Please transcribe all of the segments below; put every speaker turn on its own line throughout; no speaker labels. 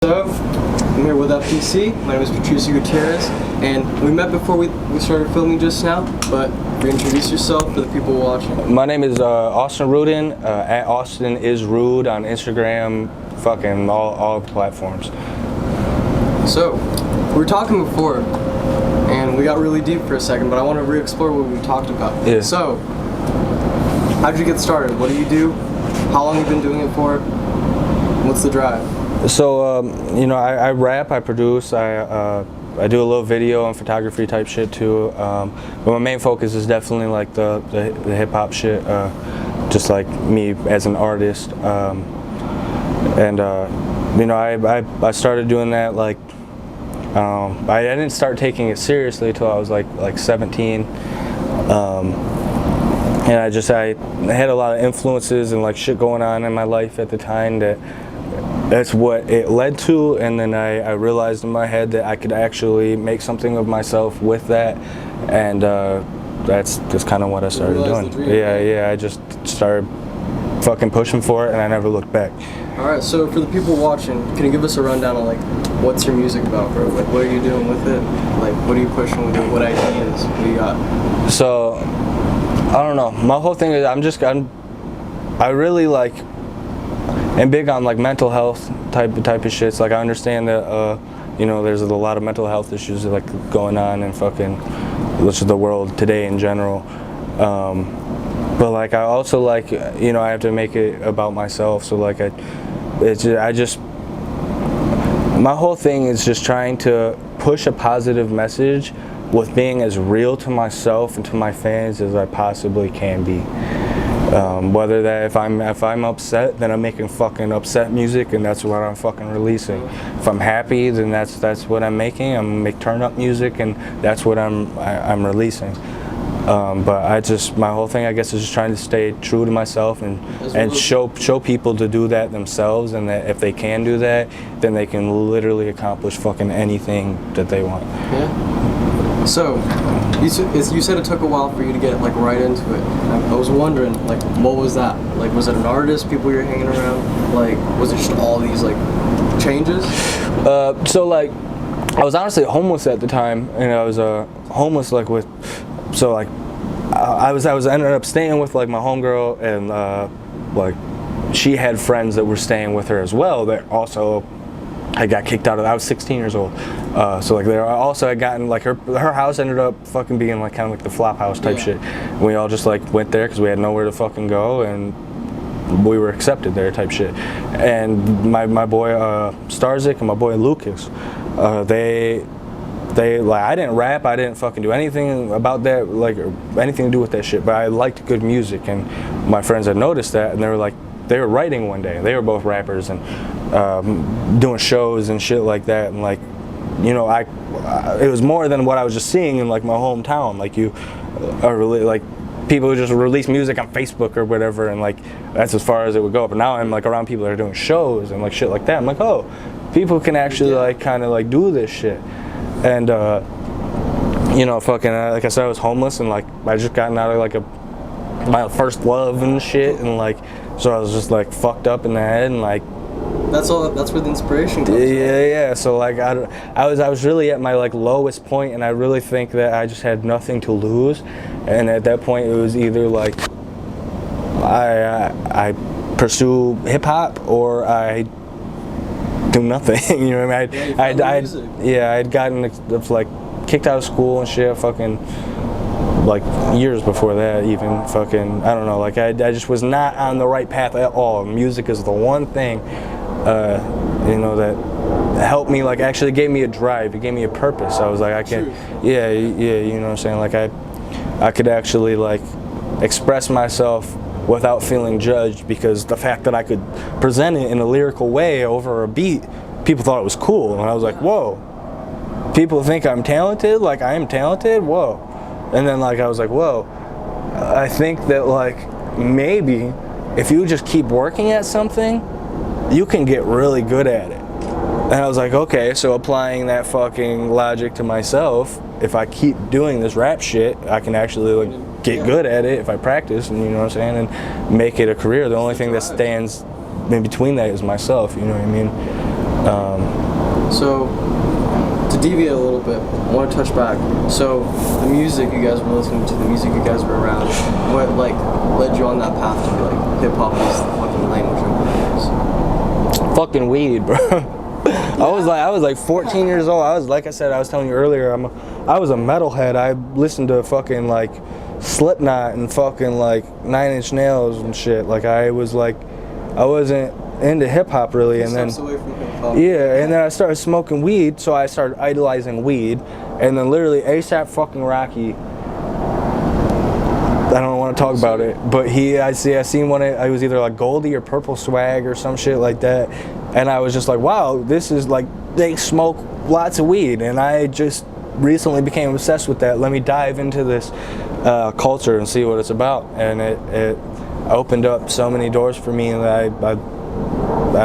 So, I'm here with FPC. My name is Patricio G, and we met before we started filming just now, but reintroduce yourself for the people watching.
My name is Austin Rudin, at Austin is Rude on Instagram, fucking all platforms.
So, we were talking before, and we got really deep for a second, but I want to re-explore what we talked about.
Yeah.
So, how'd you get started? What do you do? How long have you been doing it for? What's the drive?
So, I rap, I produce, I do a little video and photography type shit too. But my main focus is definitely like the hip hop shit, just like me as an artist. I started doing that like, I didn't start taking it seriously until I was like 17. And I had a lot of influences and like shit going on in my life at the time that's what it led to, and then I realized in my head that I could actually make something of myself with that, and that's just kind of what I started doing. Yeah, I just started fucking pushing for it, and I never looked back.
Alright, so for the people watching, can you give us a rundown of like, what's your music about, bro? Like, what are you doing with it? Like, what are you pushing with it? What ideas? What do you got?
So, I don't know. My whole thing is I really like, and big on like mental health type of shits. Like I understand that there's a lot of mental health issues like going on in fucking the world today in general. But like I also like I have to make it about myself. So like my whole thing is just trying to push a positive message with being as real to myself and to my fans as I possibly can be. Whether that if I'm upset, then I'm making fucking upset music, and that's what I'm fucking releasing. If I'm happy, then that's what I'm making. I'm gonna make turn up music, and that's what I'm releasing. But my whole thing I guess is just trying to stay true to myself and show people to do that themselves, and that if they can do that, then they can literally accomplish fucking anything that they want.
Yeah. So, you said it took a while for you to get like right into it. I was wondering, like, what was that? Like, was it an artist, people you're hanging around? Like, was it just all these like changes?
So like, I was honestly homeless at the time, and I was homeless like with, so like, I ended up staying with like my homegirl, and like, she had friends that were staying with her as well. That also. I got kicked out of. I was 16 years old, so like there. Also, I gotten like her house ended up fucking being like kind of like the flop house type shit. And we all just like went there because we had nowhere to fucking go, and we were accepted there type shit. And my boy Starzik and my boy Lucas, they like I didn't rap, I didn't fucking do anything about that, like anything to do with that shit. But I liked good music, and my friends had noticed that, and they were writing one day. They were both rappers and doing shows and shit like that, and like, it was more than what I was just seeing in like my hometown. Like people would just release music on Facebook or whatever, and like that's as far as it would go. But now I'm like around people that are doing shows and like shit like that. I'm like, oh, people can actually like kind of like do this shit. And fucking like I said, I was homeless, and like I just gotten out of like my first love and shit, and like so I was just like fucked up in the head, and like
that's where the inspiration comes.
Yeah. So like I was really at my like lowest point, and I really think that I just had nothing to lose, and at that point it was either like I pursue hip hop or I do nothing. You know what I mean? I'd gotten like kicked out of school and shit, fucking like years before that even, fucking I don't know, like I just was not on the right path at all. Music is the one thing that helped me, like actually gave me a drive, it gave me a purpose. I was like, I can, you know what I'm saying, like I could actually like express myself without feeling judged, because the fact that I could present it in a lyrical way over a beat, people thought it was cool, and I was like, whoa, people think I'm talented, like I am talented, whoa. And then like I was like, whoa, I think that like maybe if you just keep working at something, you can get really good at it. And I was like, okay, so applying that fucking logic to myself, if I keep doing this rap shit, I can actually like get good at it if I practice, and you know what I'm saying, and make it a career. The only thing that stands in between that is myself, you know what I mean?
So, to deviate a little bit, I want to touch back. So, the music you guys were listening to, the music you guys were around, what like led you on that path to be like hip hop is the fucking language of
Fucking weed, bro. I was like 14 years old. I was telling you earlier, I was a metalhead. I listened to fucking like Slipknot and fucking like 9 Inch Nails and shit. Like I wasn't into hip hop really, and then
away from hip-hop.
yeah, and then I started smoking weed, so I started idolizing weed, and then literally ASAP fucking Rocky. I don't want to talk about it, but I seen one. I was either like Goldie or Purple Swag or some shit like that, and I was just like, wow, this is like they smoke lots of weed, and I just recently became obsessed with that. Let me dive into this culture and see what it's about, and it opened up so many doors for me that I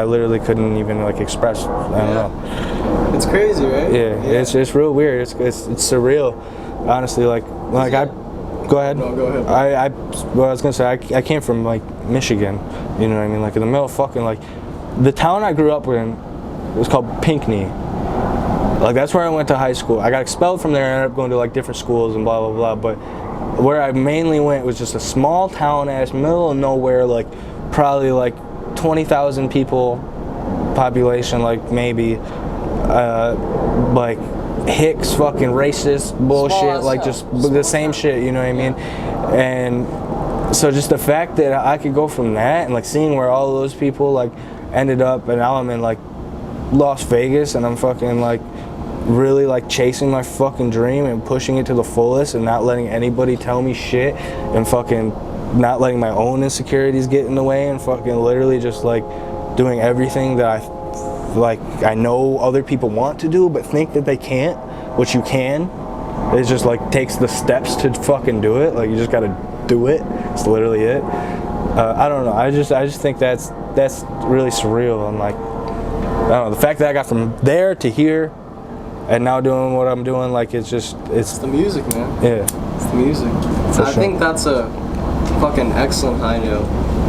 literally couldn't even like express. I don't know.
It's crazy, right?
Yeah. It's real weird. It's surreal, honestly. Like I. Go ahead.
No, go ahead.
I was gonna say I came from like Michigan, you know what I mean? Like in the middle of fucking like the town I grew up in was called Pinckney. Like that's where I went to high school. I got expelled from there and ended up going to like different schools and blah blah blah. But where I mainly went was just a small town ass middle of nowhere, like probably like 20,000 people population, like maybe like Hicks fucking racist bullshit, like just the same shit, you know what I mean? And so just the fact that I could go from that and like seeing where all of those people like ended up, and now I'm in like Las Vegas and I'm fucking like really like chasing my fucking dream and pushing it to the fullest and not letting anybody tell me shit and fucking not letting my own insecurities get in the way and fucking literally just like doing everything that I know other people want to do but think that they can't, which you can. It just like takes the steps to fucking do it. Like you just gotta do it. It's literally it. I don't know. I just think that's really surreal, and like I don't know, the fact that I got from there to here and now doing what I'm doing, like it's
the music, man.
Yeah.
It's the music. I think that's a fucking excellent high note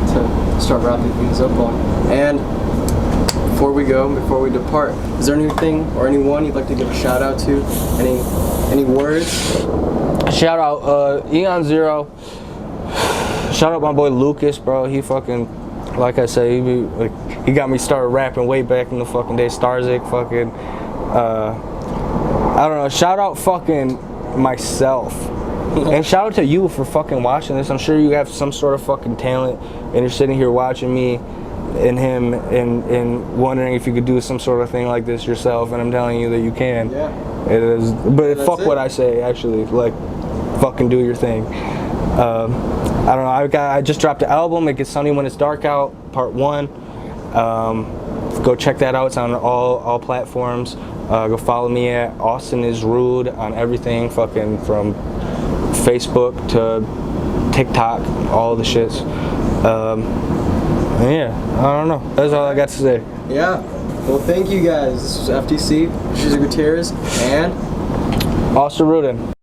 to start wrapping things up on. And before we depart, is there anything or anyone you'd like to give a shout out to? Any words?
Shout out Eon Zero. Shout out my boy Lucas, bro. He fucking, like I say, he got me started rapping way back in the fucking day. Starzik, fucking, I don't know. Shout out fucking myself. And shout out to you for fucking watching this. I'm sure you have some sort of fucking talent, and you're sitting here watching me and him and wondering if you could do some sort of thing like this yourself, and I'm telling you that you can.
Yeah.
It is, but fuck what I say, actually. Like, fucking do your thing. I don't know, I just dropped an album, It Gets Sunny When It's Dark Out, Part 1. Go check that out, it's on all platforms. Go follow me at Austin is Rude on everything, fucking from Facebook to TikTok, all the shits. Yeah, I don't know. That's all I got to say.
Yeah. Well, thank you guys. This was FTC, Patricio Gutierrez, and
Austin Rudin.